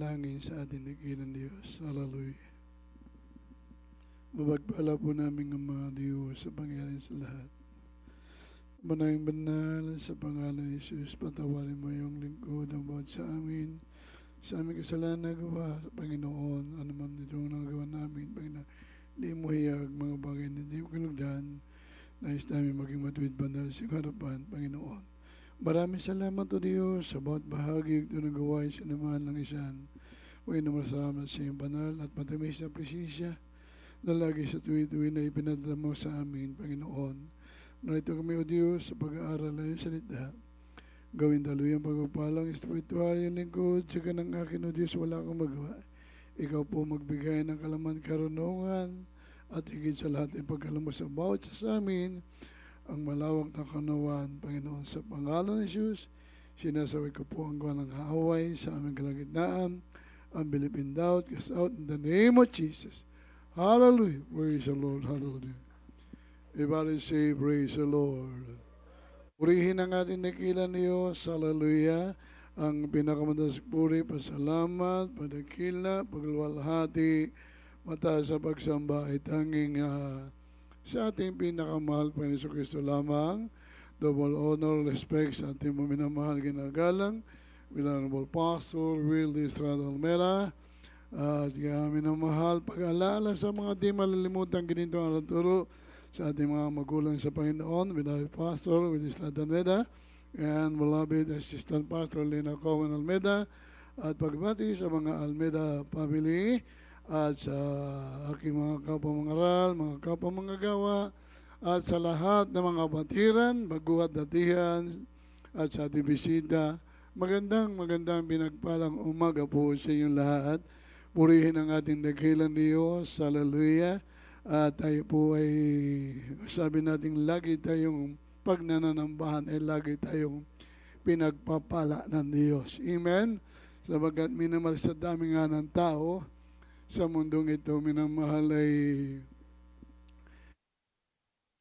manalangin sa ating dakilang Diyos. Hallelujah. Mabagpala po namin ang mga Diyos sa pangyarin sa lahat. Manayang banal sa pangalan ni Jesus, patawarin mo yung lingkod ang bawat sa aming kasalanan na gawa sa Panginoon. Ano man itong nagawa namin, Panginoon, di mo hiyag mga bagay na di mo kalugdan. Nais namin maging matuwid banal sa harapan, Panginoon. Maraming salamat o Diyos sa bawat bahagi ito na gawain sa naman ng isan. Panginoon, masalamat sa iyong banal at matamis na presensya na lagi sa tuwi-tuwi na ipinadala mo sa amin, Panginoon. Narito kami, O Diyos, sa pag-aaral na iyong salita. Gawin daluyang pagpapalang espiritual yung lingkod sa kanang akin, O Diyos, wala akong magawa. Ikaw po magbigay ng kalaman karunungan at higit sa lahat ay pagkalam mo sa bawat sa amin ang malawak na kaunawaan, Panginoon. Sa pangalan ni Jesus, sinasaway ko po ang gawa ng kaaway sa aming kalagitnaan, ang believe in doubt, cast out in the name of Jesus. Hallelujah. Praise the Lord. Hallelujah. Everybody say, praise the Lord. Purihin ang ating dakilang Diyos. Hallelujah. Ang pinakamandas puri, pasalamat, padakila, pagluwalhati, mataas sa pagsamba ay tanging sa ating pinakamahal pa ni Kristo lamang. Double honor, respect sa ating minamahal ginagalang. Venerable Pastor Will Estrada Almera. At minamahal pag-alala sa mga di malilimutan ganito ang alaturo sa ating mga magulang sa Panginoon, beloved Pastor Will Estrada Almeda, and beloved Assistant Pastor Lina Cohen Almeda, at pagbati sa mga Almeda family, at sa aking mga kapwa-mangaral, mga kapwa-manggagawa, at sa lahat ng mga batiran, baguhat datihan, at sa ating bisita. Magandang pinagpalang umaga po sa inyong lahat. Purihin ang ating dakilang Diyos. Hallelujah. At tayo po ay sabi natin lagi tayong pagnanambahan ay lagi tayong pinagpapala ng Diyos. Amen? Sabagat minamahal sa dami nga ng tao sa mundong ito, minamahal ay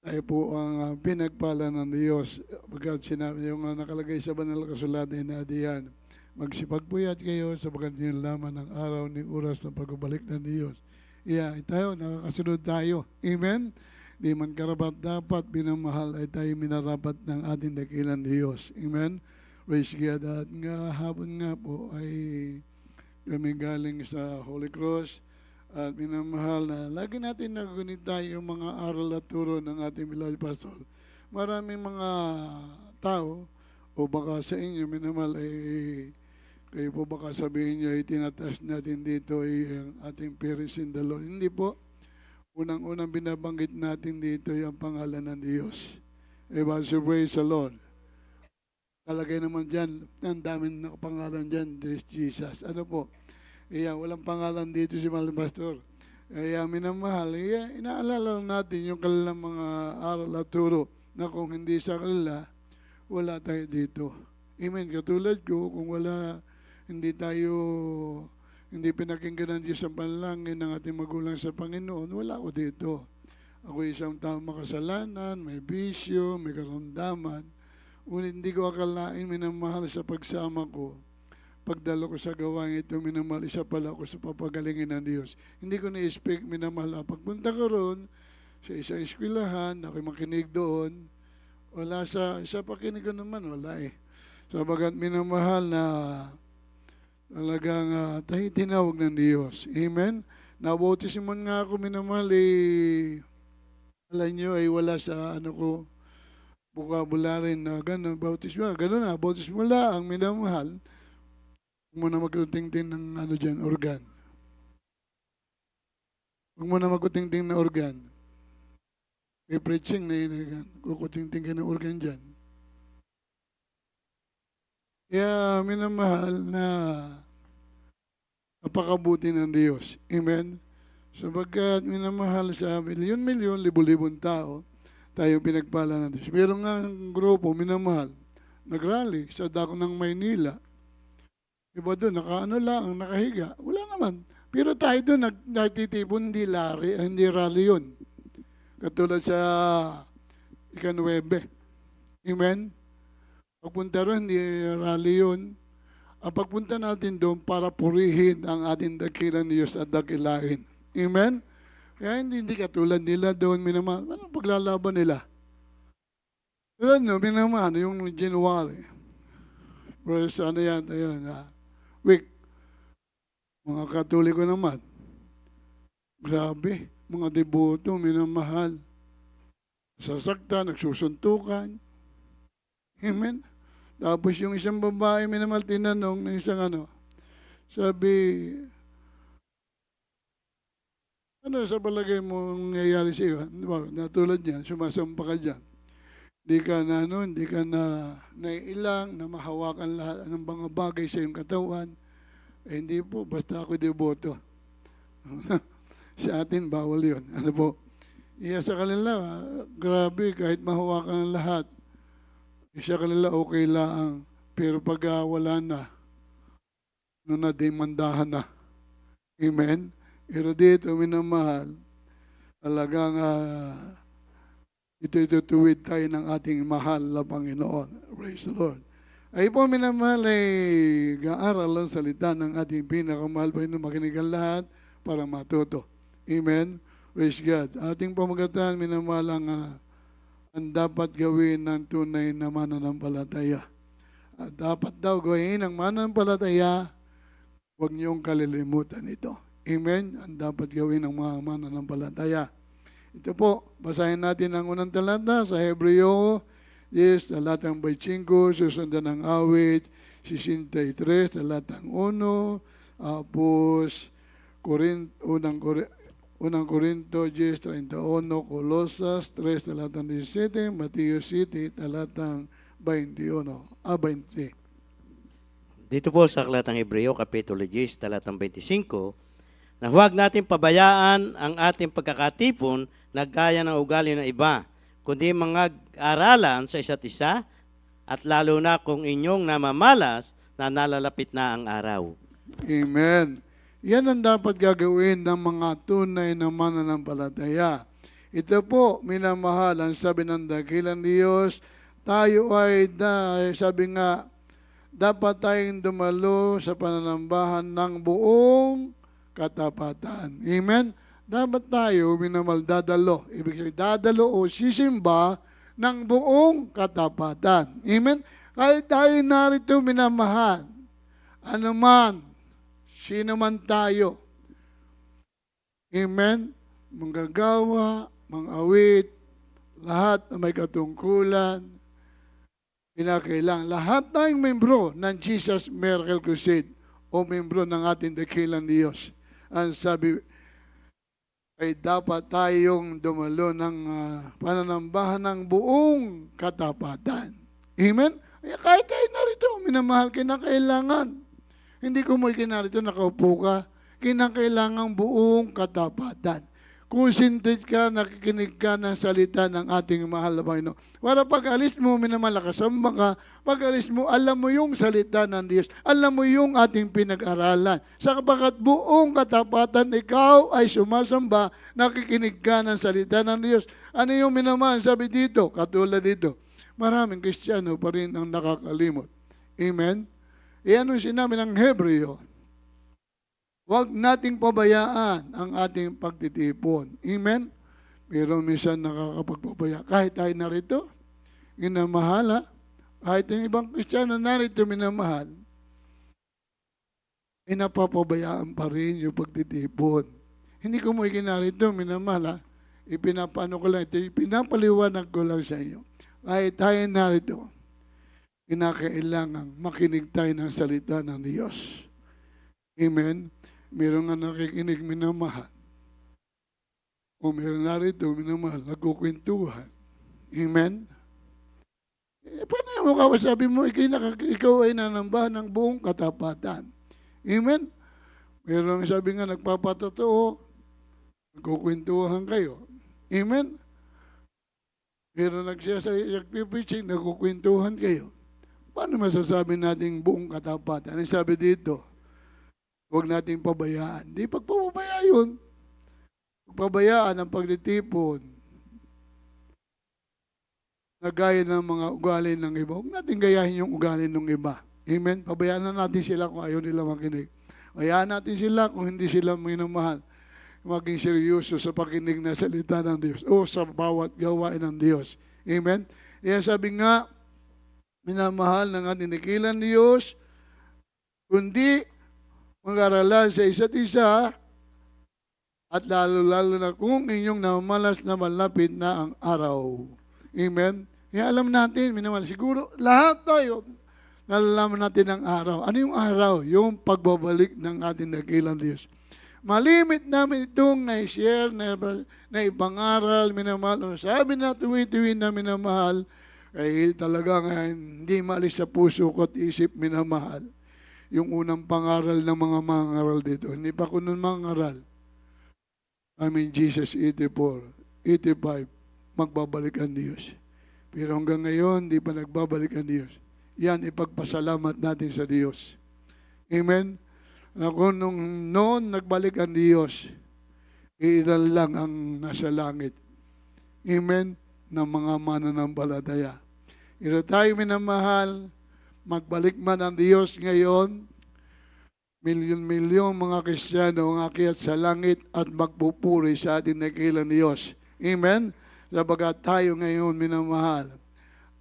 tayo po ang pinagpala ng Diyos. Pagkat sinabi yung nakalagay sa banal na kasulatan na diyan, magsipagpuyat kayo sabagat yun lamang ng araw ni oras ng pagbabalik ng Diyos. Tayo, nakakasunod tayo. Amen? Di man karapat dapat, binamahal ay tayo minarapat ng ating dakilang Diyos. Amen? Praise God. At nga hapon nga po ay kami galing sa Holy Cross at minamahal na lagi natin nagunita yung mga aral at turo ng ating beloved pastor. Maraming mga tao o baka sa inyo minamahal ay kayo po baka sabihin niyo ay tinataas natin dito ay ang ating parents in the Lord. Hindi po. Unang-unang binabanggit natin dito ay ang pangalan ng Diyos. So praise the Lord. Kalagay naman dyan, ang daming pangalan dyan, there's Jesus. Ano po? Walang pangalan dito si Maling Pastor. Minamahal, inaalala natin yung kanilang mga aral at turo na kung hindi sa kanila, wala tayo dito. Amen. Katulad ko, kung hindi pinakinggan ng Diyos ang panalangin ng ating magulang sa Panginoon, wala ako dito. Ako isang taong makasalanan, may bisyo, may karamdaman. Ngunit hindi ko akalain minamahal sa pagsama ko. Pagdalo ko sa gawain ito, minamahal, isa pala ako sa papagalingin ng Diyos. Hindi ko na-expect minamahal. Pagpunta ko roon, sa isang eskwelahan, ako'y makinig doon. Wala sa pakinig ko naman, wala eh. Sabagat minamahal na talagang tayo tinawag ng Diyos. Amen? Nabautisman nga ako minamahal alam nyo ay wala sa vocabulary na gano'n, bautismo. Gano'n na, bautismo lang, minamahal. Huwag mo na magkutingting ng organ. Huwag mo na magkutingting ng organ. May preaching na kukutingting ka ng organ dyan. Kaya minamahal na napakabuti ng Diyos. Amen? Sabagat minamahal sa milyon-milyon, libo-libong tao, tayo pinagpala ng Diyos. Meron nga ang grupo, minamahal, nagrally sa dako ng Maynila. Iba doon, nakahiga. Wala naman. Pero tayo doon, nagtitipon, hindi rally yun. Katulad sa ika-9. Amen? Pagpunta ron, hindi rally yun. ang pagpunta natin doon para purihin ang ating dakilang Diyos at dakilain. Amen? Kaya hindi katulad nila doon, minamahal. Anong paglalaban nila? Tulad no, minamahal, yung January. Verse ano yan, week. Mga Katoliko naman. Grabe, mga deboto, minamahal. Sasaktan, nagsusuntukan. Amen? Tapos yung isang babae, minamahal, tinanong ng isang sabi, ano sa palagay mo nangyayari sa iyo? Diba, natulad niyan, sumasampa ka dyan. Hindi ka na naiilang, na mahawakan lahat ng mga bagay sa iyong katawan. Hindi po, basta ako deboto. Sa atin, bawal yun. Ano po? Sa kanila, grabe, kahit mahawakan ang lahat, sa kanila okay lang. Pero pag wala na, demandahan na. Amen? Pero dito, minamahal, talagang itutuwid tayo ng ating mahal na Panginoon. Praise the Lord. Ay po, minamahal, ay gaaral ang salita ng ating pinakamahal pa rin makinig ang lahat para matuto. Amen? Praise God. Ating pamagatan, minamahal ang dapat gawin ng tunay na mananampalataya. At dapat daw gawin ng mananampalataya, huwag niyong kalilimutan ito. Amen? Ang dapat gawin ng mga mananampalataya. Ito po, basahin natin ang unang talata sa Hebreo, talatang 25, susundan ng awit, 63, talatang 1, tapos unang Korinto 10:31, Colosas 3, talatang 17, Mateo 7, talatang 21, 20. Dito po sa Aklatang Hebreo, Kapitulo 10, talatang 25, na huwag natin pabayaan ang ating pagkakatipon na gaya ng ugali ng iba, kundi mga aralan sa isa't isa, at lalo na kung inyong namamalas na nalalapit na ang araw. Amen. Yan ang dapat gagawin ng mga tunay na mananampalataya. Ito po, minamahal, ang sabi ng dakilang Diyos, tayo ay, sabi nga, dapat tayong dumalo sa pananambahan ng buong katapatan. Amen? Dapat tayo, minamahal, dadalo. Ibig sabihin, dadalo o sisimba ng buong katapatan. Amen? Kahit tayo narito, minamahal, anuman, sino man tayo. Amen? Manggagawa, mangawit, lahat na may katungkulan, pinakailangan. Lahat tayong membro ng Jesus Miracle Crusade o membro ng ating dakilang Diyos. Ang sabi ay dapat tayong dumalo ng pananambahan ng buong katapatan. Amen? Kahit tayo narito, minamahal, kinakailangan. Hindi ko mo ikinarito, nakaupo ka. Kinakailangan buong katapatan. Concentrate ka, nakikinig ka ng salita ng ating mahal na Panginoon. Para pag alis mo, minamalakas-samba ka, pag alis mo, alam mo yung salita ng Diyos. Alam mo yung ating pinag-aralan. Sapagkat buong katapatan, ikaw ay sumasamba, nakikinig ka ng salita ng Diyos. Ano yung minamahal? Sabi dito, katulad dito, maraming Kristiyano pa rin ang nakakalimot. Amen? Ano sinabi ng Hebreo? Huwag nating pabayaan ang ating pagtitipon. Amen? Pero minsan nakakapagpabaya. Kahit tayo narito, minamahal, kahit yung ibang Kristiyano narito minamahal, napapabayaan pa rin yung pagtitipon. Hindi ko mo ikinarito, minamahal, ipinapano ko lang ito, ipinapaliwanag ko lang sa iyo. Kahit tayo narito, kinakailangan makinig tayo ng salita ng Diyos. Amen? Meron nga nakikinig, minamahal. O meron narito, minamahal, nagkukwentuhan. Amen? Paano mo kawasabi mo, ikaw ay nanambahan ng buong katapatan. Amen? Meron sabi nga, nagpapatotoo, nagkukwentuhan kayo. Amen? Meron nagpipreaching, nagkukwentuhan kayo. Paano masasabi natin buong katapatan? Ano sabi dito? Huwag nating pabayaan. Di pagpapabaya yun. Pagpabayaan ang pagtitipon na gaya ng mga ugali ng iba. Huwag natin gayahin yung ugali ng iba. Amen? Pabayaan na natin sila kung ayaw nila makinig. Hayaan natin sila kung hindi sila minamahal. Maging seryoso sa pakinig na salita ng Diyos o sa bawat gawain ng Diyos. Amen? Kaya sabi nga, minamahal ng ating dakilang Diyos, kundi mag-aralan sa isa't isa at lalo-lalo na kung inyong namalas na malapit na ang araw. Amen? Kaya alam natin, minamahal, siguro lahat tayo, nalalaman natin ang araw. Ano yung araw? Yung pagbabalik ng ating dakilang Diyos. Malimit namin itong na-share, na ipangaral, minamahal. O sabi na tuwi-tuwi na minamahal, ay talaga nga hindi maalis sa puso ko at isip minamahal. Yung unang pangaral ng mga mangaral dito. Hindi pa ko nun mangaral. Jesus 84, 85, magbabalik ang Diyos. Pero hanggang ngayon, hindi pa nagbabalik ang Diyos. Yan, ipagpasalamat natin sa Diyos. Amen? Kung noon nagbalik ang Diyos, ilan lang ang nasa langit. Amen? Ng mga mananampalataya. Pero tayo minamahal, magbalik man ang Diyos ngayon, milyon-milyon mga Kristiyano ang akyat sa langit at magpupuri sa ating dakilang Diyos. Amen? Sabagat tayo ngayon minamahal,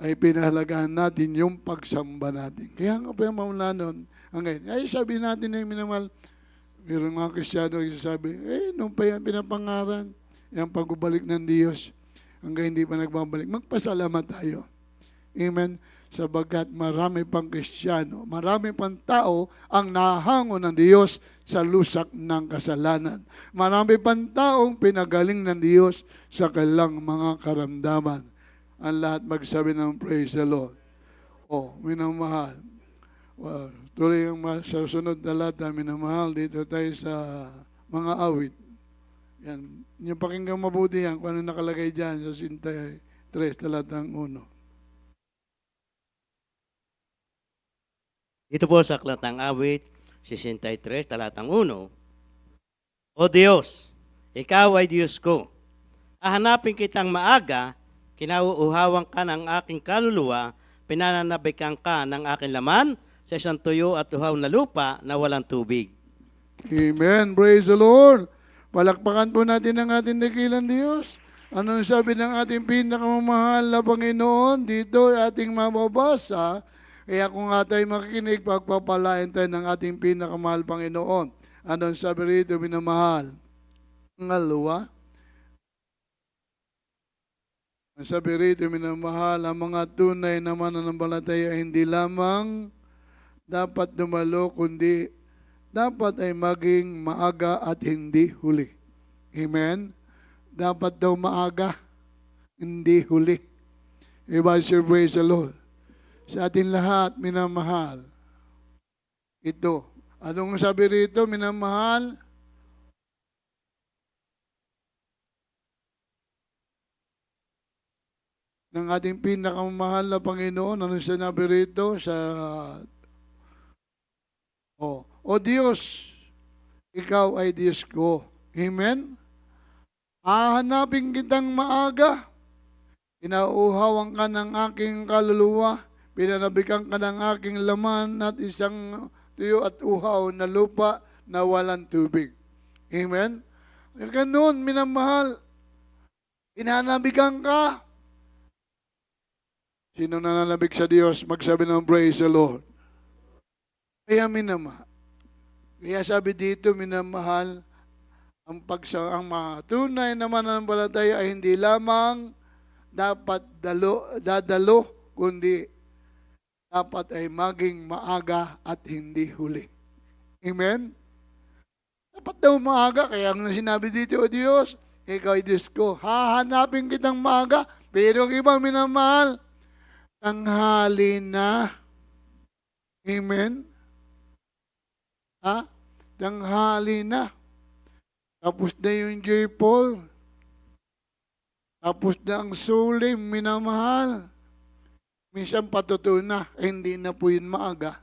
ay pinahalagahan natin yung pagsamba natin. Kaya nga pa yung mamulanon, ay sabi natin na yung minamahal, mayroong mga Kristiyano yung sabi, nung pa yan pinapangaran, yung pagbabalik ng Diyos, hanggang hindi pa nagbabalik, magpasalamat tayo. Amen? Sabagat marami pang Kristiyano, marami pang tao ang nahango ng Diyos sa lusak ng kasalanan. Marami pang taong pinagaling ng Diyos sa kanilang mga karamdaman. Ang lahat magsabi ng praise the Lord. Minamahal. Tuloy yung sa sunod na lata, minamahal, dito tayo sa mga awit. Yan. Yung pakinggang mabuti yan, kung ano nakalagay dyan sa 63, talatang 1. Ito po sa Aklatang Awit, 63, talatang 1. O Diyos, Ikaw ay Diyos ko. Hahanapin kitang maaga, kinauuhawan ka ng aking kaluluwa, pinananabikan ka ng aking laman sa isang tuyo at uhaw na lupa na walang tubig. Amen. Praise the Lord. Palakpakan po natin ang ating dakilang Diyos. Ano sabi ng ating pinakamamahal na Panginoon? Dito ating mababasa. Kaya kung nga tayo makikinig, pagpapalain tayo ng ating pinakamahal Panginoon. Ano sabi rito, minamahal? Ngalawa. Ang sabi rito, minamahal, ang mga tunay na mananampalataya hindi lamang dapat dumalo, kundi dapat ay maging maaga at hindi huli. Amen? Dapat daw maaga, hindi huli. Everybody praise the Lord. Sa atin lahat, minamahal. Ito. Anong sabi rito, minamahal? Ng ating pinakamahal na Panginoon, anong sinabi rito sa O Diyos, Ikaw ay Diyos ko. Amen? Hahanapin kitang maaga. Inauuhawan ka ng aking kaluluwa. Pinanabikan ka ng aking laman at isang tuyo at uhaw na lupa na walang tubig. Amen? Ganun, minamahal. Pinanabikan ka. Sino nananabik sa Diyos? Magsabi ng praise the Lord. Kaya minamahal. Kaya sabi dito, minamahal, ang tunay na mananampalataya ay hindi lamang dapat dadalo, kundi dapat ay maging maaga at hindi huli. Amen? Dapat daw maaga, kaya ang sinabi dito, O Diyos, Ikaw ay Diyos ko. Hahanapin kitang maaga, pero ang ibang minamahal, tanghali na. Amen? Tanghali na. Tapos na yung joyful. Tapos na ang sulim, minamahal. Minsan patutuo na, hindi na po yun maaga.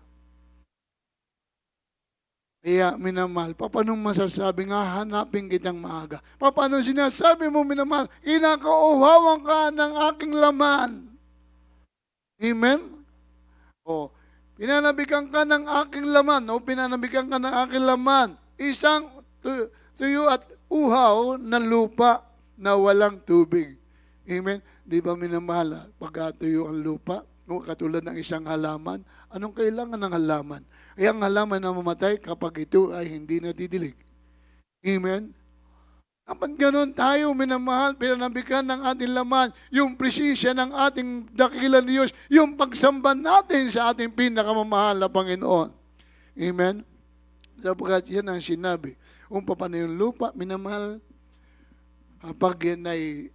Kaya minamahal, paano masasabi nga hanapin kitang maaga? Paano sinasabi mo minamahal, inakauhawan ka ng aking laman? Amen? Pinanabikan ka ng aking laman, o pinanabikan ka ng aking laman, isang tuyo at uhaw na lupa na walang tubig. Amen? Di ba minamahal, pagkatuyo ang lupa, o katulad ng isang halaman, anong kailangan ng halaman? Ay ang halaman na mamatay kapag ito ay hindi nadidilig. Amen? Kapag ganun tayo, minamahal, pinanabikan ng ating laman, yung presensya ng ating dakilang Diyos, yung pagsamba natin sa ating pinakamamahal na Panginoon. Amen? Sapagkat yan ang sinabi. Kung paano yung lupa, minamahal, kapag yan ay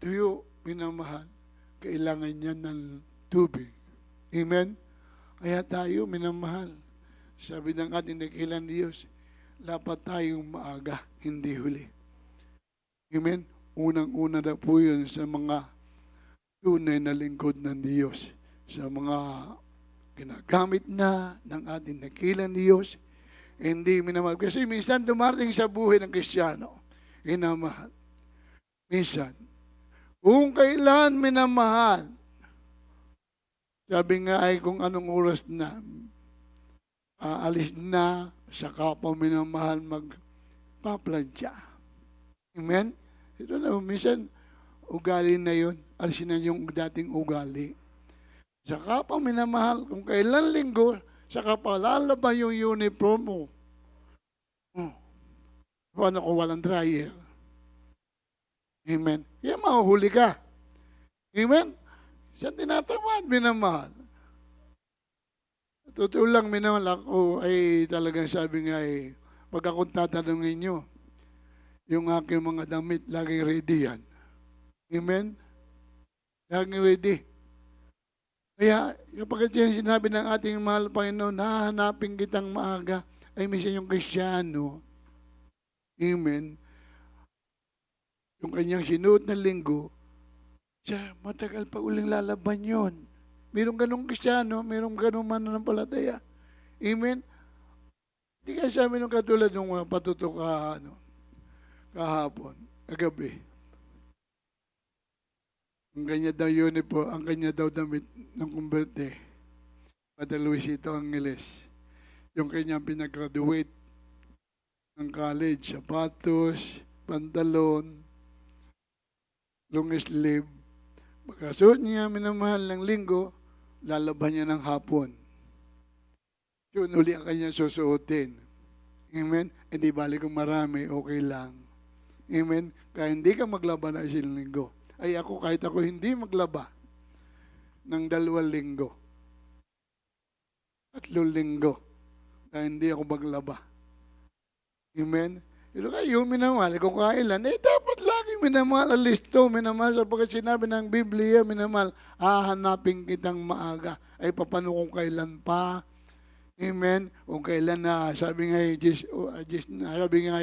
tuyo, minamahal, kailangan niya ng tubig. Amen? Kaya tayo, minamahal, sabi ng ating dakilang Diyos, dapat tayong maaga, hindi huli. Amen? Unang-una na po yun sa mga tunay na lingkod ng Diyos. Sa mga ginagamit na ng ating dakilang Diyos. Hindi minamahal. Kasi minsan dumarating sa buhay ng Kristiyano, minamahal. Minsan, kung kailan minamahal, sabi nga ay kung anong oras na, aalis na, saka pa minamahal magpaplantya. Amen? Ito na, minsan, ugali na yun. Alisin na yung dating ugali. Saka pa minamahal, kung kailan linggo, saka pa lalaba yung uniform mo. Paano kung walang dryer? Amen? Kaya mahuhuli ka. Amen? Siya tinatamad, minamahal. Totoo lang, minamahal ako ay talagang sabi nga ay, pag akong tatanungin nyo, yung aking mga damit, laging ready yan. Amen? Laging ready. Kaya, kapag yan sinabi ng ating mahal Panginoon, hahanapin kitang maaga, ay minsan yung Kristiyano. Amen? Yung kanyang sinuot na linggo, siya, matagal pa uling lalaban yun. Merong ganong Kristiyano, merong ganong mananampalataya. Amen? Hindi kaya sabi nung katulad ng mga patutok kahapon, kagabi. Ang kanya daw uniform, ang kanya daw damit ng kumberte. Padre Luisito Angeles. Yung kanyang pinag-graduate ng college, sapatos, pantalon, long sleeve. Pagkasuot niya, minamahal ng linggo, lalaban niya ng hapon. Yun uli ang kanya susuotin. Amen? Hindi balik kung marami, okay lang. Amen? Kaya hindi ka maglaba na isang linggo. Ay ako, kahit ako hindi maglaba ng 2 linggo, 3 linggo, kaya hindi ako maglaba. Amen? Pero kayo, minamahal, kung kailan, dapat laging minamahal, alisto, minamahal, sapagkat sinabi ng Biblia, minamahal, hahanapin kitang maaga. Ay, papano kung kailan pa? Amen? Kung kailan na, sabi nga, sabi nga,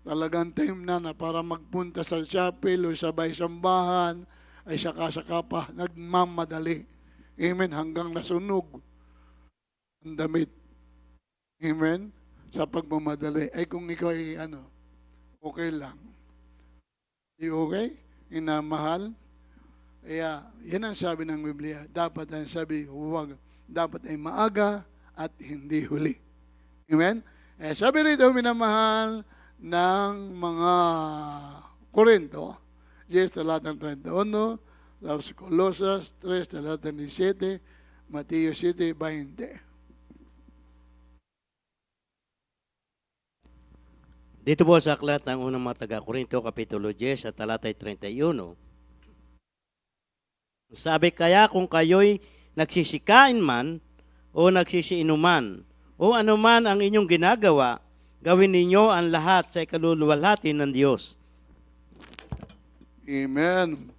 talagang time na para magpunta sa chapel o sabay sambahan, ay saka-saka pa, nagmamadali. Amen? Hanggang nasunog ang damit. Amen? Sa pagmamadali. Ay kung ikaw ay okay lang. Di okay? Inamahal? Kaya, yan ang sabi ng Biblia. Dapat ang sabi, huwag. Dapat ay maaga at hindi huli. Amen? Sabi rito, minamahal ng mga Korinto, 10:31, tapos Colosas 3:17, Mateo 7:20. Dito po sa aklat ng unang mga taga-Korinto, Kapitulo 10, at talatay 31. Sabi, kaya kung kayo'y nagsisikain man, o nagsisiinuman, o anuman ang inyong ginagawa, gawin ninyo ang lahat sa ikaluluwalhati ng Diyos. Amen.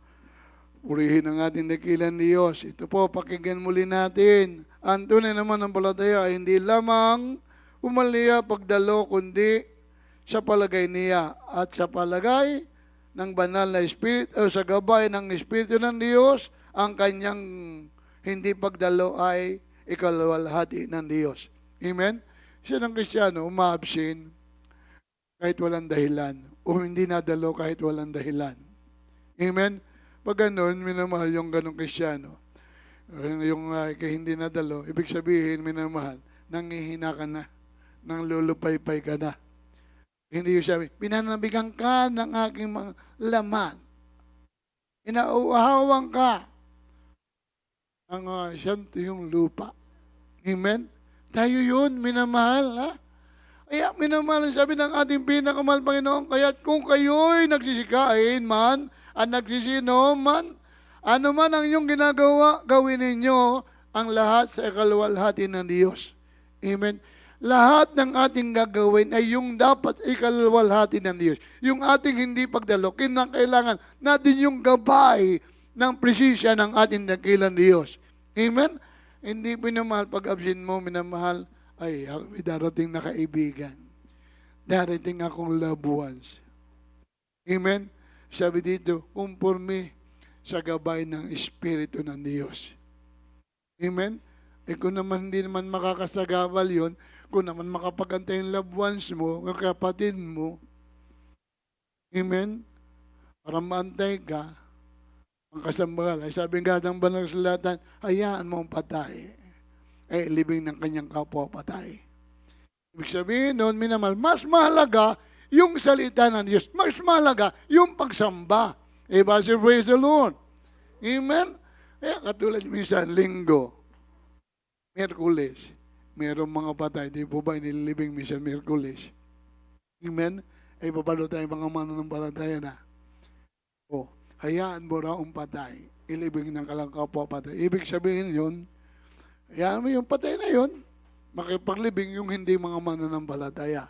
Purihin ang ating dakilang Diyos. Ito po, pakinggan muli natin. Ang tunay naman ng palataya ay hindi lamang umaliya pagdalo, kundi sa palagay niya at sa palagay ng banal na Espiritu o sa gabay ng Espiritu ng Diyos, ang kanyang hindi pagdalo ay ikaluwalhati ng Diyos. Amen? Siya ng Kristiyano, umaabsin kahit walang dahilan o hindi nadalo kahit walang dahilan. Amen? Pag ganun, minamahal yung ganong Kristiyano. Yung kay hindi nadalo, ibig sabihin, minamahal, nangihina ka na, nang lulupaypay ka na. Hindi yung sabi, pinanabigan ka ng aking mga laman. Inauuhawan ka ang siyento yung lupa. Amen? Tayo yun, minamahal, ha? Kaya minamahal, sabi ng ating pinakamahal Panginoon, kaya kung kayo'y nagsisikain man, at nagsisino man, ano man ang inyong ginagawa, gawin ninyo ang lahat sa ikalwalhati ng Diyos. Amen? Lahat ng ating gagawin ay yung dapat ikalwalhati ng Diyos. Yung ating hindi pagdalo, kinakailangan natin yung gabay ng presisya ng ating dakilang Diyos. Amen? Hindi pinamahal pag absent mo, minamahal, ay may darating na kaibigan. Darating akong loved ones. Amen? Sabi dito, kumporme sa gabay ng Espiritu ng Diyos. Amen? Kung naman hindi naman makakasagabal yon, kung naman makapagantay yung loved ones mo, ng kapatid mo, amen? Para maantay ka, ang kasambagal, ay sabi nga ng banal salatan, hayaan mo ang patay, ay libing ng kanyang kapwa patay. Ibig sabihin noon, minamahal, mas mahalaga yung salita ng Diyos, mas mahalaga yung pagsamba. Base, praise the Lord. Amen? Kaya katulad minsan, linggo, Miyerkules, mayroong mga patay, di po ba inilibing minsan Miyerkules? Amen? Ay papalo tayo mga mananampalataya na. Hayaan mo raw ang patay, ilibing ng kalang kapwa patay. Ibig sabihin yun, hayaan mo yung patay na yun, makipaglibing yung hindi mga mananampalataya.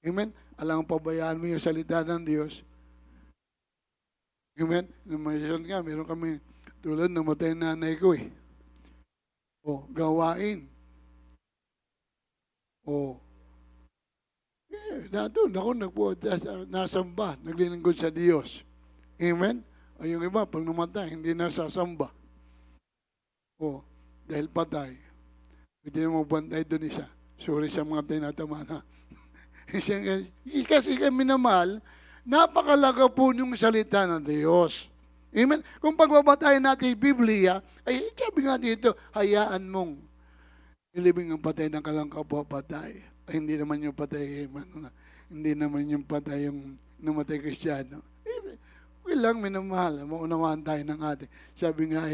Amen? Alang pabayaan mo yung salita ng Diyos. Amen? Namayasyon nga, meron kami tulad namatay nanay ko eh. Gawain. Doon ako nasamba, naglilingkod sa Diyos. Amen? Ay yung iba, pag namatay, hindi nasasamba. Dahil patay. Hindi mo bantay doon isa. Sorry sa mga tinatama na. Kasi kami minamahal, napakalaga po yung salita ng Diyos. Amen? Kung pagbabatayin natin yung Biblia, ay sabi nga dito, hayaan mong ilibing ang patay ng kalang kapwa patay. Ay, hindi naman yung patay, hindi naman yung patay yung namatay Kristiyano. Okay lang, minamahal, maunawaan tayo ng ating. Sabi nga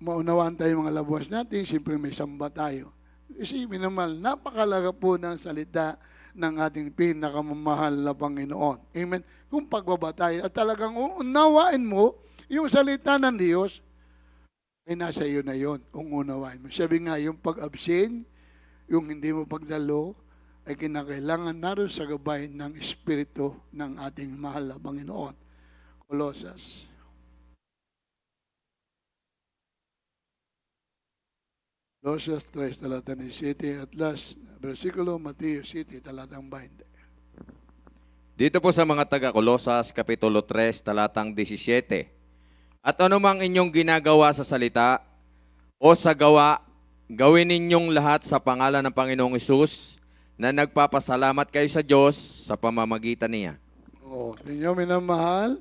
maunawaan tayo mga labuas natin, siyempre may samba tayo. Kasi minamahal, napakalaga po ng salita ng ating pinakamamahal na Panginoon. Amen? Kung pagbabatayan at talagang unawain mo yung salita ng Diyos, ay nasa iyo na yon kung unawain mo. Sabi nga, yung pag-absent, yung hindi mo pagdalo, ay kinakailangan naroon sa gabay ng Espiritu ng ating mahal na Panginoon. Colossus. Colossus 3, talatang 17, at last, versikulo, Mateo 7, talatang 20. Dito po sa mga taga-Kolosas, Kapitulo 3, talatang 17. At anumang inyong ginagawa sa salita o sa gawa, gawin ninyong lahat sa pangalan ng Panginoong Hesus na nagpapasalamat kayo sa Diyos sa pamamagitan niya. Ninyo minamahal,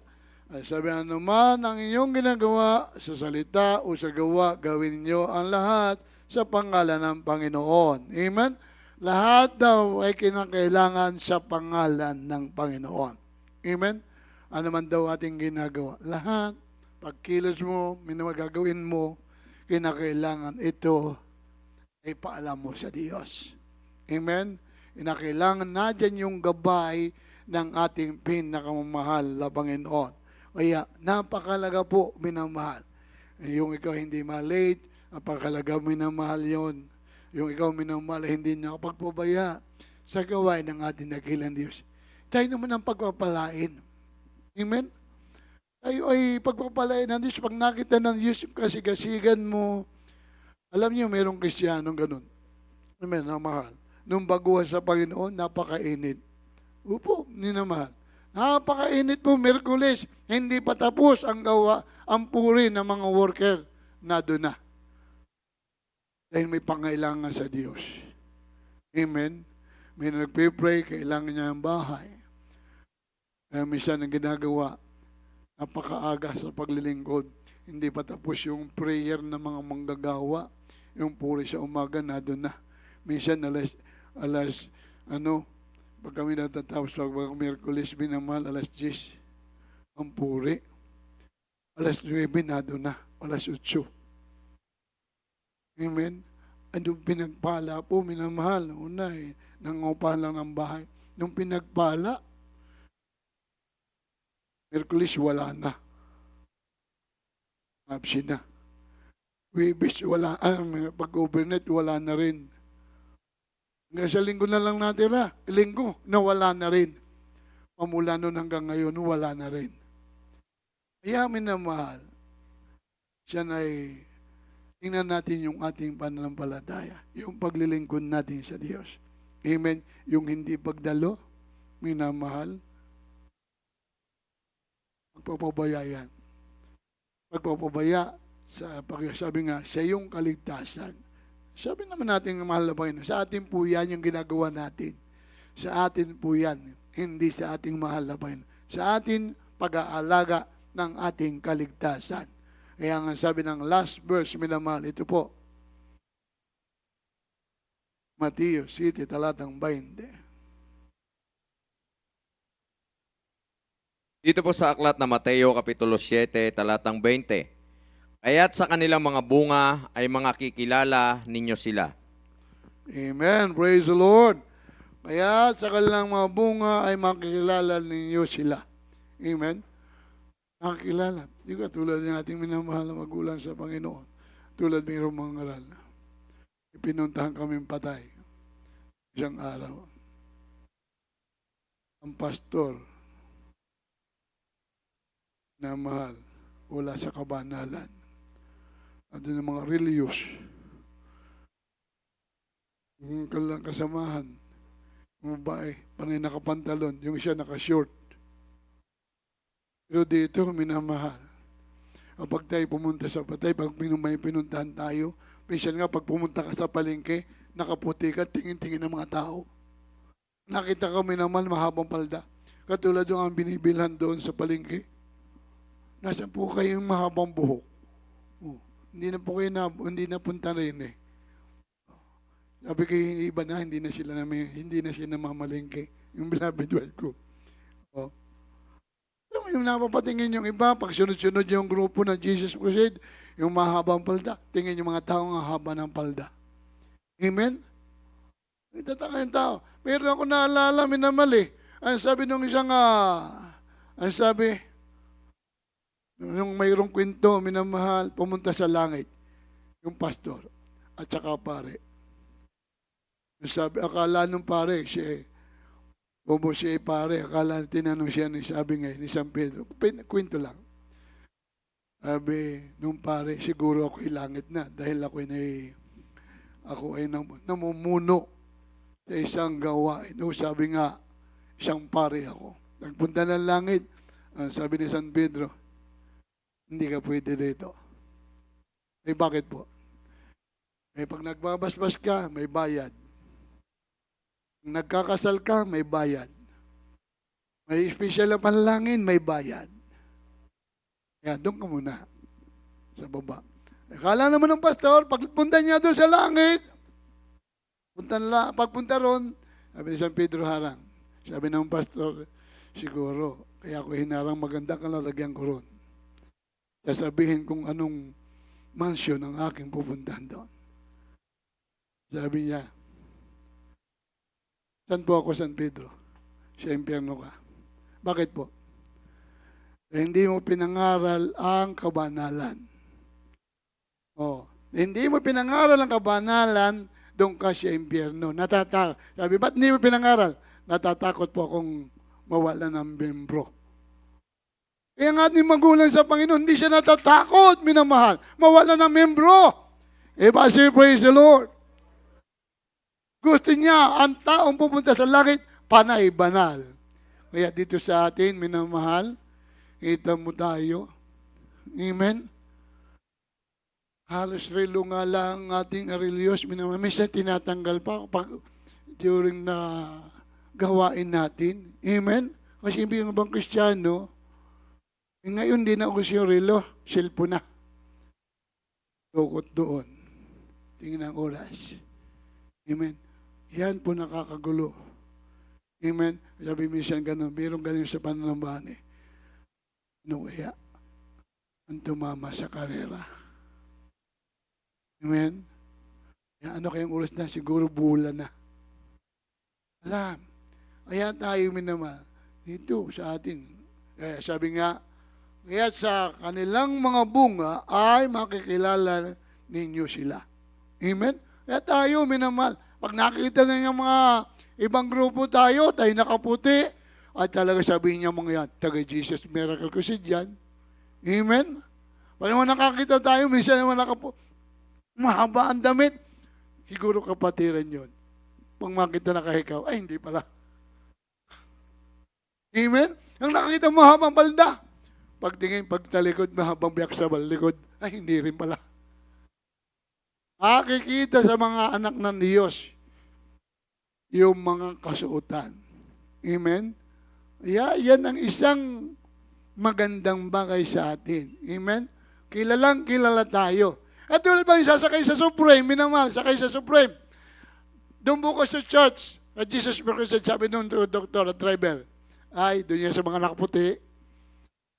ay sabi anuman ang inyong ginagawa sa salita o sa gawa, gawin niyo ang lahat sa pangalan ng Panginoon. Amen? Lahat daw ay kinakailangan sa pangalan ng Panginoon. Amen? Ano man daw ating ginagawa? Lahat. Pagkilos mo, minamagagawin mo, kinakailangan ito ay paalam mo sa Diyos. Amen? Kinakailangan na dyan yung gabay ng ating pinakamamahal na Panginoon. Kaya napakalaga po, minamahal. Yung ikaw hindi malate, napakalaga minamahal yon. Yung ikaw minamahal, hindi nakapagpabaya sa gawain ng ating dakilang Diyos. Tayo naman ang pagpapalain. Amen? Tayo ay pagpapalain ng Diyos. Pag nakita ng Diyos yung kasigasigan mo, alam niyo, mayroong Kristiyanong ganun. Amen, na mahal. Nung baguhan sa Panginoon, napakainit. Upo, ninamahal. Napakainit po, Miyerkules. Hindi pa tapos ang gawa, ang puri ng mga worker na doon na. Dahil may pangailangan sa Diyos. Amen? May nagpipray, kailangan niya ang bahay. Kaya minsan ang ginagawa, napakaaga sa paglilingkod. Hindi pa tapos yung prayer ng mga manggagawa. Yung puri sa umaga, na doon na. Minsan, pag kami natatapos, pag Miyerkules, minamahal, 10:00, ang puri. 9:00, na doon na. 8:00. Amen? Andun pinagpala po, minamahal. Una nangungupahan lang ng bahay. Nung pinagpala, Miyerkules, wala na. Absent na. Wibis, wala. Pag-overnight, wala na rin. Hanggang sa linggo na lang natira. Linggo, nawala na rin. Pamula noon hanggang ngayon, wala na rin. Kaya minamahal, siya ay tingnan natin yung ating pananampalataya, yung paglilingkod natin sa Diyos. Amen. Yung hindi pagdalo, minamahal, pagpapabaya yan. Pagpapabaya, sabi nga, sa iyong kaligtasan. Sabi naman natin, mahal na Panginoon, sa atin po yan yung ginagawa natin. Sa atin po yan, hindi sa ating mahal na Panginoon. Sa atin, pag-aalaga ng ating kaligtasan. Kaya nga sabi ng last verse, minamahal, ito po, Mateo City, talatang 20. Dito po sa aklat na Mateo, Kapitulo 7, talatang 20. Kaya't sa kanilang mga bunga ay mga kikilala ninyo sila. Amen. Praise the Lord. Kaya sa kanilang mga bunga ay makikilala ninyo sila. Amen. Makikilala. Di ba tulad ng ating minamahal na magulang sa Panginoon. Tulad mayroong mga ngaral. Ipinuntahan kami patay. Isang araw. Ang pastor na mahal wala sa kabanalan. At yung mga religious. Yung kalang kasamahan. Yung babae, panay nakapantalon. Yung siya nakashort. Pero dito, minamahal. Kapag tayo pumunta sa patay, pag may pinuntahan tayo, minsan nga, pag pumunta ka sa palengke, nakaputi ka, tingin-tingin ng mga tao. Nakita kami naman, mahabang palda. Katulad yung ang binibilhan doon sa palengke. Nasaan po kayong mahabang buhok? Oh, hindi na po kayo hindi na punta rin eh. Sabi kay iba na, hindi na sila namamalengke. Yung beloved wife ko. Oh. Yung napapatingin yung iba, pag sunod-sunod yung grupo na Jesus Crusade, yung mahabang palda, tingin yung mga taong haba ng palda. Amen? Itataka yung tao. Pero ako naalala, minamali. Ang sabi nung isang, ang sabi, nung mayroong kwento, minamahal, pumunta sa langit, yung pastor, at saka pare. Sabi, akala nung pare, siya pare, akala tinanong siya, sabi nga, ni San Pedro, kwento lang. Sabi, nung pare, siguro ako'y langit na, dahil ako ay namumuno sa isang gawain. O sabi nga, isang pare ako. Nagpunta ng langit, sabi ni San Pedro, hindi ka pwede dito. Eh bakit po? Eh pag nagbabasbas ka, may bayad. Nagkakasal ka, may bayad. May special na panalangin, may bayad. Kaya doon ka muna sa baba. Akala naman ng pastor, pagpunta niya doon sa langit, pagpunta ron, sabi ni San Pedro harang. Sabi ng pastor, siguro, kaya ako hinarang maganda ka lalagyan ko ron. Sasabihin kung anong mansion ang aking pupuntahan doon. Sabi niya, saan po ako, San Pedro? Sa impyerno ka. Bakit po? Hindi mo pinangaral ang kabanalan. Hindi mo pinangaral ang kabanalan, doon ka sa impyerno. Sabi, ba't hindi mo pinangaral? Natatakot po akong mawala ng membro. Kaya nga ating magulang sa Panginoon, hindi siya natatakot, minamahal, mawala ng membro. Kasi praise the Lord. Gusto niya, ang taong pupunta sa langit, panay, banal. Kaya dito sa atin, minamahal, kita mo tayo. Amen? Halos relo nga lang ang ating religious, minamahal. Minsan tinatanggal pa during na gawain natin. Amen? Kasi ibig bang Kristiyano, ngayon din ako siya relo, cellphone na. tukot doon. Tingin ang oras. Amen. Yan po nakakagulo. Amen. Sabi minsan gano'n, mayroong gano'n sa pananambahan eh. Ano kaya ang tumama sa karera? Amen. Yan, ano kayang oras na? Siguro bulan na. Alam. Kaya tayo minama dito sa atin. Kaya sabi nga, kaya sa kanilang mga bunga ay makikilala ninyo sila. Amen? Kaya tayo minamahal. Pag nakita na yung mga ibang grupo tayo nakaputi, at talaga sabihin niya mga yan, taga Jesus Miracle Crusade yan. Amen? Pag naman nakakita tayo, minsan naman mahaba ang damit, siguro kapatiran yun. Pag makita nakahikaw, ay hindi pala. Amen? Ang nakakita mahabang balda, pagtingin, pagtalikod, mahabang biyak sa balikod, ay hindi rin pala. Nakikita sa mga anak ng Diyos yung mga kasuotan. Amen? Yan ang isang magandang bagay sa atin. Amen? Kilalang kilala tayo. At tulad ba yung sasakay sa Supreme, minamahal, sakay sa Supreme. Doon bukas sa church, at Jesus Christ sabi nung doktor at driver, ay, doon yan sa mga nakaputi,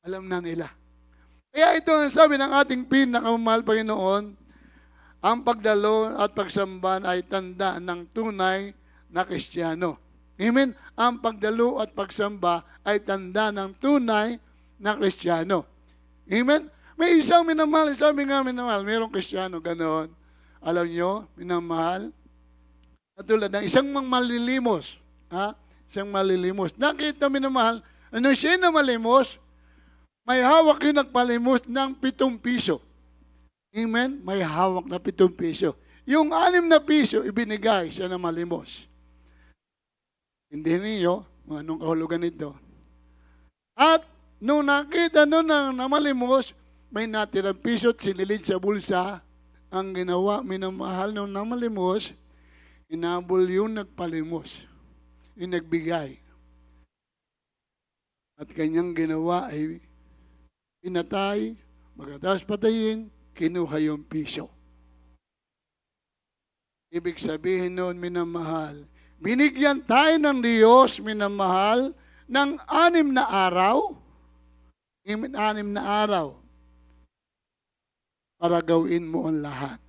alam na nila. Kaya ito ang sabi ng ating pinakamamahal Panginoon, ang pagdalo at pagsamban ay tanda ng tunay na Kristiyano. Amen? Ang pagdalo at pagsamba ay tanda ng tunay na Kristiyano. Amen? May isang minamahal, sabi nga minamahal, mayroong Kristiyano, ganoon. Alam nyo, minamahal, katulad ng isang malilimos, isang malilimos. Nakita minamahal, ano siya na malimos? May hawak yung nagpalimos ng 7 piso. Amen? May hawak na 7 piso. Yung 6 na piso, ibinigay siya na malimos. Hindi niyo, anong kahulugan nito. At nung nakita nun na namalimos, may natirang piso at sinilid sa bulsa. Ang ginawa, minamahal nung namalimos, inabol yung nagpalimos, yung nagbigay. At kanyang ginawa ay pinatay, magkatapos patayin, kinuha yung piso. Ibig sabihin noon, minamahal, binigyan tayo ng Diyos, minamahal, ng 6 na araw, 6 na araw, para gawin mo ang lahat.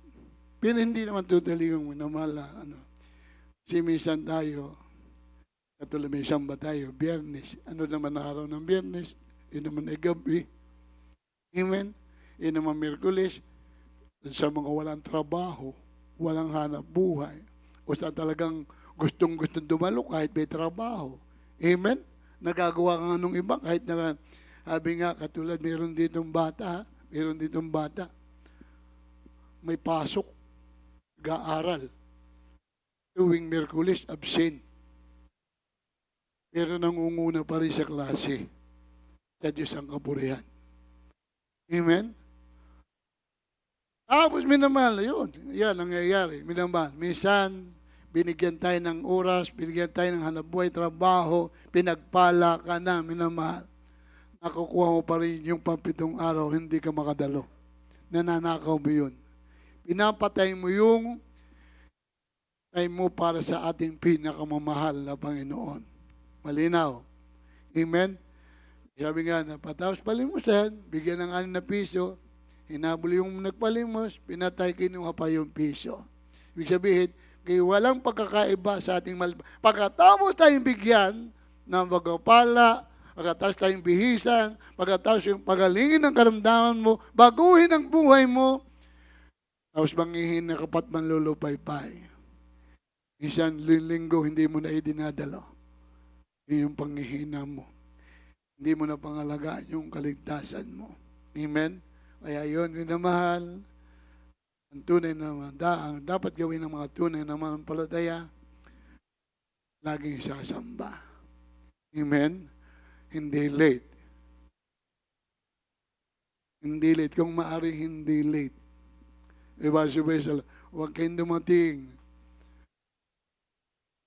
Pero hindi naman totally yung minamahal, si minsan tayo, katulad may samba tayo, Biyernes, ano naman ang araw ng Biyernes, yun naman ay gabi. Amen? Yun naman Miyerkules, sa mga walang trabaho, walang hanap buhay, o sa talagang gustong-gusto dumalo kahit may trabaho. Amen? Nagagawa ka nga nung iba kahit na, sabi nga, katulad, meron ditong bata, may pasok, ga-aral. Tuwing Miyerkules, absent. Pero nangunguna pa rin sa klase. Sa Diyos ang kapurihan. Amen? Tapos minamahal, yun. Yan, nangyayari. Minamahal. Minsan, binigyan tayo ng oras, binigyan tayo ng hanapbuhay, trabaho, pinagpala ka na, minamahal. Nakukuha mo pa rin yung 7 araw, hindi ka makadalo. Nananakaw mo yun. Pinapatay mo yung time mo para sa ating pinakamamahal na Panginoon. Malinaw. Amen? Sabi nga na, patapos palimusan, bigyan ng 6 na piso, hinabol yung nagpalimos, pinatay, kinuha pa yung piso. Ibig sabihin, kaya walang pagkakaiba sa ating pagkatapos tayong bigyan ng bagapala, pagkatapos tayong bihisan, pagkatapos yung pagalingin ng karamdaman mo, baguhin ang buhay mo, tapos manghihin na kapat manlulupaypay. Isang linggo, hindi mo na idinadalo. Yung panghihina mo. Hindi mo na pangalagaan yung kaligtasan mo. Amen? Kaya yun, minamahal, ang tunay na ang dapat gawin ng mga tunay na manampalataya, laging sasamba. Amen? Hindi late. Hindi late. Kung maaari, hindi late. Diba, huwag kayong dumating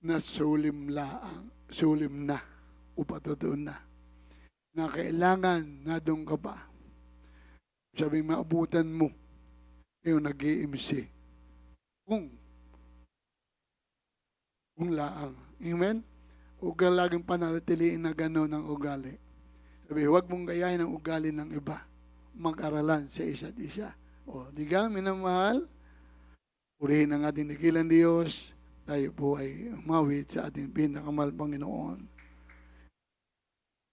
na sulim na, o patutuon na kailangan na doon ka pa. Sabing maabutan mo yung nag-iimsi. Kung laang. Amen? Huwag ka laging panatiliin na gano'n ang ugali. Sabi, huwag mong gayahin ang ugali ng iba. Mag-aralan sa isa't isa. O, di ka, minamahal? Purihin ang ating dakilang Diyos. Tayo po ay umawit sa ating pinakamahal Panginoon.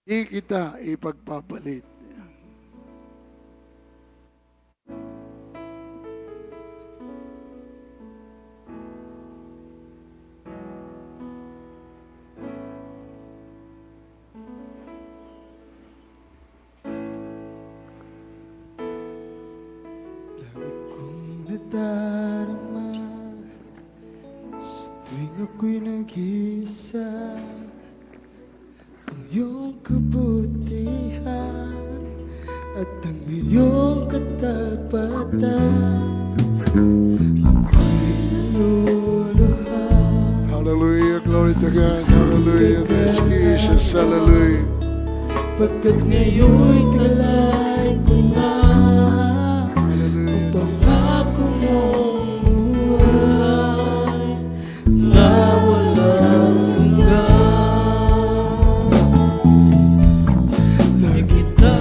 Di kita ipagpapalit. Lagi kong nadarama sa tuwing ako'y nag-isa, ang iyong kabutihan at ang iyong katapatan. Ako'y naluluha. Hallelujah, glory to God. Hallelujah, thanks Jesus. Hallelujah. Pagkat ngayon'y taglay ko na ang pangako mong buhay na walang hanggan. Lagi kita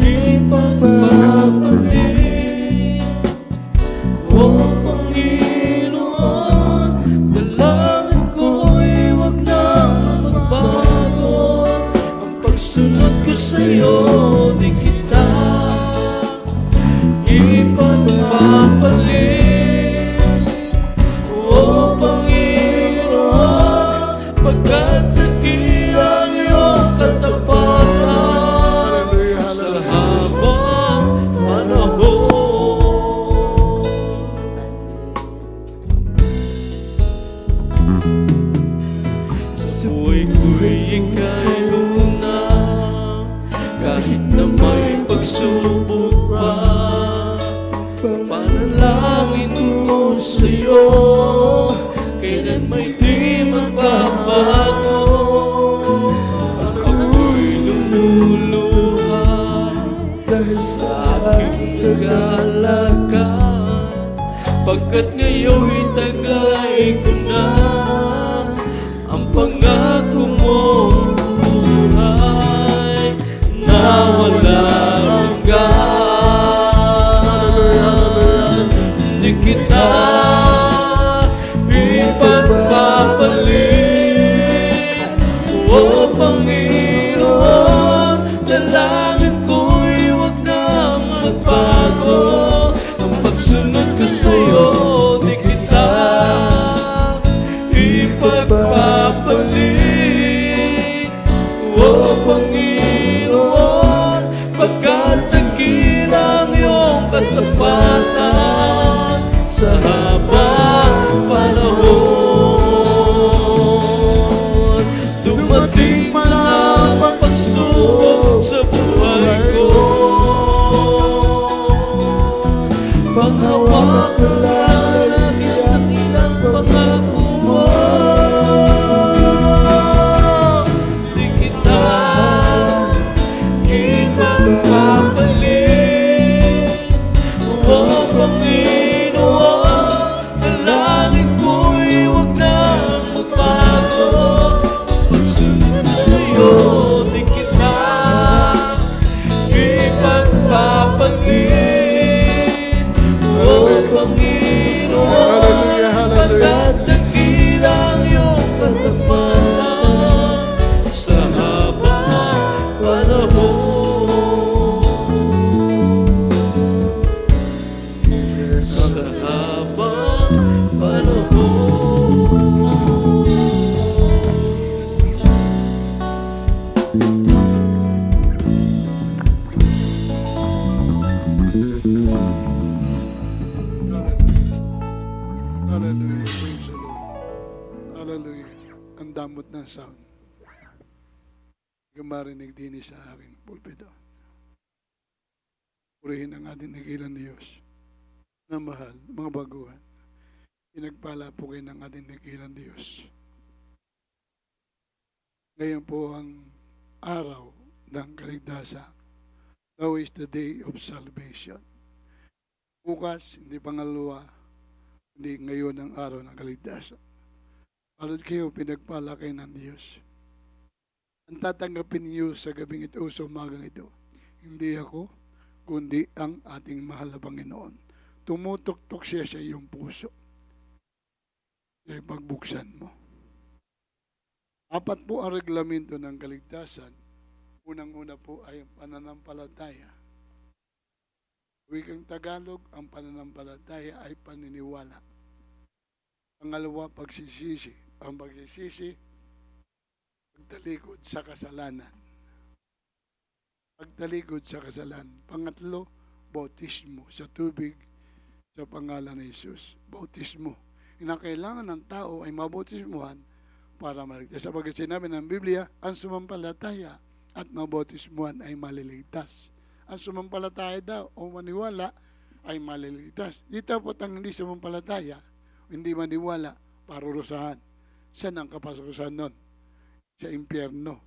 ipagpapalit, O Panginoon. Dalangin ko'y wag na magbago, ang pagsunod ko sa'yo di kita ipagpapalit, O Panginoon, pagkat nakilang iyong katapatan sa habang panahon. Sa buhay ko'y ika'y una, kahit na may pagsubok pa. Panalangin ko sa'yo, kailan may di magbabago. Ako'y lumuluha dahil sa aking kagalakan, pagkat ngayon'y taglay ko na ang pangako mong buhay na walang hanggan. Di kita ipagpapalit, O Panginoon. Dalangin ko'y wag na magbago, ang pagsunod ko sa'yo di kita ipagpapalit, O Panginoon, pagkat nakilang iyong katapatan sa habang panahon. Dumating man ang pagsubok sa buhay ko, panghawak ko lang ang ilang pangako mo. Di kita ipagpapalit, O Panginoon. Dalangin ko'y wag na magbago, pagsunod ko sa'yo di kita ipagpapalit, O Panginoon, Hallelujah, hallelujah. pagkat nakilang iyong katapatan sa habang panahon. Sa habang panahon. Hallelujah, praise the Lord. Hallelujah. Ang damot ng sound. Hindi ko marinig din sa aking pulpito. Purihin ang ating dakilang Diyos na mahal, mga baguhan. Pinagpala po kayo ng ating dakilang Diyos. Ngayon po ang araw ng kaligtasan. Now is the day of salvation. Bukas, hindi pangalawa, hindi ngayon ang araw ng kaligtasan. Para kayo pinagpalakay ng Diyos. Ang tatanggapin niyo sa gabing ito, sa umagang ito, hindi ako, kundi ang ating mahal na Panginoon. Tumutok-tok siya sa iyong puso. Kaya pagbuksan mo. Apat po ang reglamento ng kaligtasan. Unang-una po ay pananampalataya. Wikang Tagalog, ang pananampalataya ay paniniwala. Pangalawa, pagsisisi. Ang pagsisisi, pagtalikod sa kasalanan. Pagtalikod sa kasalanan. Pangatlo, bautismo sa tubig sa pangalan ni Jesus. Bautismo. Kinakailangan ng tao ay mabautismuhan para maligtas. Sabagat sinabi ng Biblia, ang sumampalataya at mabautismuhan ay maliligtas. Ang sumampalataya daw o maniwala ay maliligtas. Dito po ang hindi sumampalataya, hindi maniwala, parurusahan. Saan ang kapasakusan nun? Sa impyerno.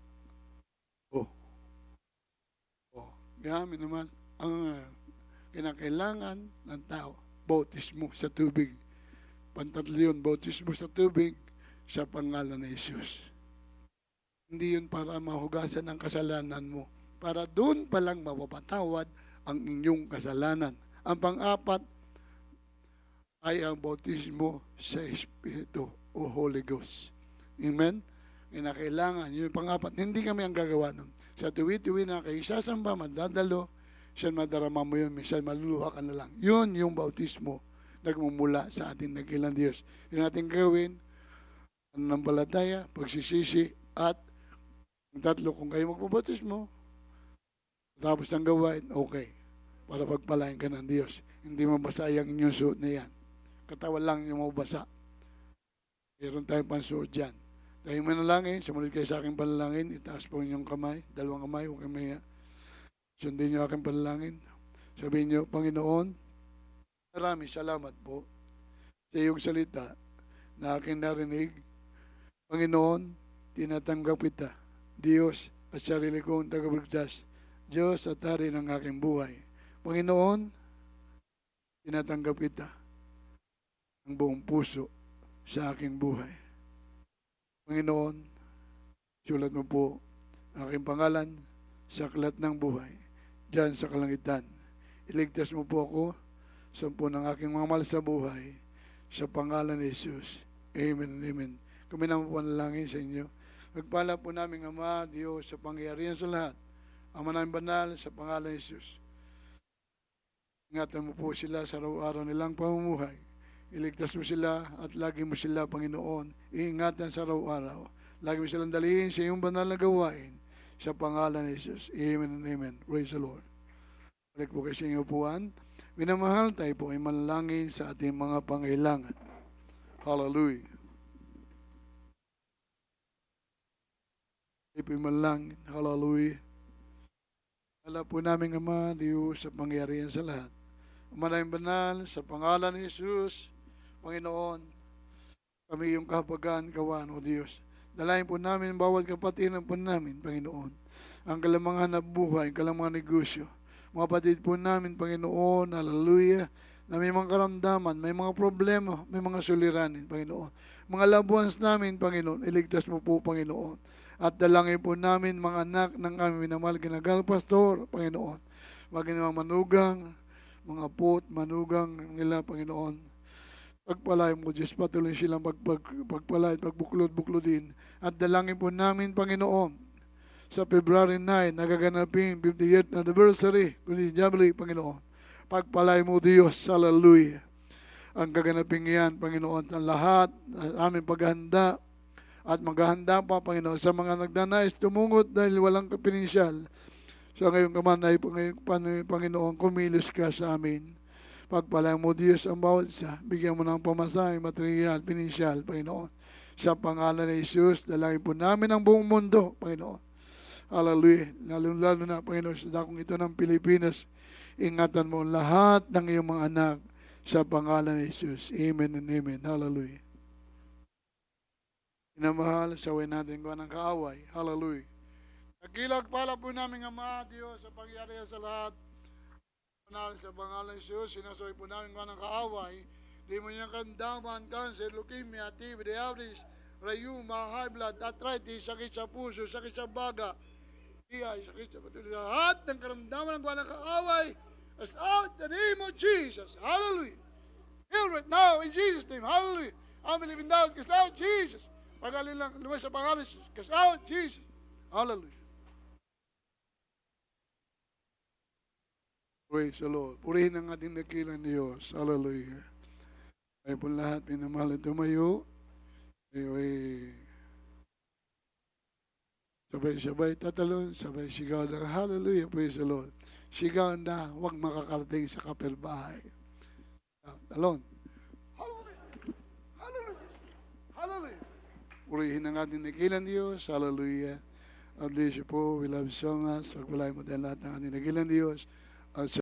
Gamin naman ang kinakailangan ng tao, bautismo sa tubig. Pantatlo yun, bautismo sa tubig sa pangalan ni Jesus. Hindi yun para mahugasan ang kasalanan mo. Para doon pa lang mapapatawad ang inyong kasalanan. Ang pang-apat ay ang bautismo sa Espiritu o Holy Ghost. Amen? Kinakailangan, yun yung pang-apat. Hindi kami ang gagawa nun. Sa tuwi-tuwi na kayo sasamba, madadalo, siya madarama mo yun, minsan maluluha ka na lang. Yun yung bautismo nagmumula sa ating nagilang Diyos. Yung natin gawin, pananampalataya, pagsisisi, at ang tatlo, kung kayo magpabautismo, tapos ng gawain, okay, para pagpalain ka ng Diyos. Hindi mabasa yung inyong suot na yan. Katawan lang yung mabasa. Meron tayong pansuot dyan. Tayo manalangin, sumunod kayo sa aking panalangin, itaas po inyong kamay, dalawang kamay, huwag kayo mahiya. Sundin niyo aking panalangin. Sabihin niyo, Panginoon, maraming salamat po sa iyong salita na aking narinig. Panginoon, tinatanggap kita, Diyos at sarili kong tagapagligtas, Diyos at Hari ng aking buhay. Panginoon, tinatanggap kita ang buong puso sa aking buhay. Panginoon, sulat mo po ang aking pangalan sa aklat ng buhay, diyan sa kalangitan. Iligtas mo po ako sa po ng aking mga mahal sa buhay, sa pangalan ni Jesus. Amen and amen. Kami naman po panalangin sa inyo. Magpala po namin Ama, Diyos, sa pangyarihan sa lahat. Ama namin banal, sa pangalan ni Jesus. Ingatan mo po sila sa araw-araw nilang pamumuhay. Iligtas mo sila at lagi mo sila, Panginoon, iingatan sa araw-araw. Lagi mo silang dalihin sa iyong banal na gawain sa pangalan ni Jesus. Amen and amen. Praise the Lord. Balik po kayo sa inyong upuan. Minamahal, tayo po ay manalangin sa ating mga pangailangan. Hallelujah. Tayo po ay manalangin. Hallelujah. Alam po namin, Ama, Diyos, sa pangyarihan sa lahat. Ama namin banal, sa pangalan ni Jesus, Panginoon, kami yung kahabagan, kawan, O Diyos. Dalayan po namin bawat kapatiran po namin, Panginoon. Ang kalamangan na buhay, ang kalamangan negosyo. Mga kapatid po namin, Panginoon, hallelujah, na may mga karamdaman, may mga problema, may mga suliranin, Panginoon. Mga loved ones namin, Panginoon, iligtas mo po, Panginoon. At dalangin po namin mga anak ng aming minamahal kinagal, Pastor, Panginoon. Maging mga manugang, mga pot, manugang nila, Panginoon. Pagpalay mo, Diyos, patuloy silang pagpalay, pagbuklod-buklodin. At dalangin po namin, Panginoon, sa February 9, nagaganapin 50th anniversary, kundi Jubilee, Panginoon. Pagpalay mo, Diyos, hallelujah. Ang gaganapin yan, Panginoon, ang lahat, ang aming paghahanda, at maghahanda pa, Panginoon, sa mga nagdanais tumungot dahil walang kapinansyal. So ngayon kamanay, Panginoon, kumilos ka sa amin. Pagpalay mo, Diyos, ang bawat isa. Bigyan mo ng pamasahe, material, pinansyal, Panginoon. Sa pangalan ni Jesus, dalangin po namin ang buong mundo, Panginoon. Hallelujah. Lalo na, Panginoon, sa dakong ito ng Pilipinas, ingatan mo lahat ng iyong mga anak sa pangalan ni Jesus. Amen and amen. Hallelujah. Inamahal, saway natin ko ng kaaway. Hallelujah. Nagilag pala po namin Ama, Diyos, sa pangyarihan sa lahat. Pangalan sa pangalan ni Jesus, sinasoy po namin ka ng kaaway. Di mo niyang kandaman, cancer, leukemia, TB, diabetes, rayuma, high blood, arthritis, sakit sa puso, sakit sa baga, iyay, sakit sa patuloy. Lahat ng karamdaman ng ka ng kaaway, as out the name of Jesus. Hallelujah. Heal right now in Jesus' name. Hallelujah. I'm believing down, cast out Jesus. Pagaling lang, lumay sa pangalan ni Jesus. Cast out Jesus. Hallelujah. Praise the Lord. Purihin ang ating dakilang Diyos. Hallelujah. Ay po lahat, pinamahal at tumayo. Ay, sabay-sabay tatalon, sabay sigaw na hallelujah, praise the Lord. Sigaw na, huwag makakarating sa kapilbahay. Talon. Hallelujah. Hallelujah. Hallelujah. Purihin ang ating dakilang Diyos. Hallelujah. God bless you po. We love you so much. Pagpalain mo tayo lahat ng ating dakilang Diyos. At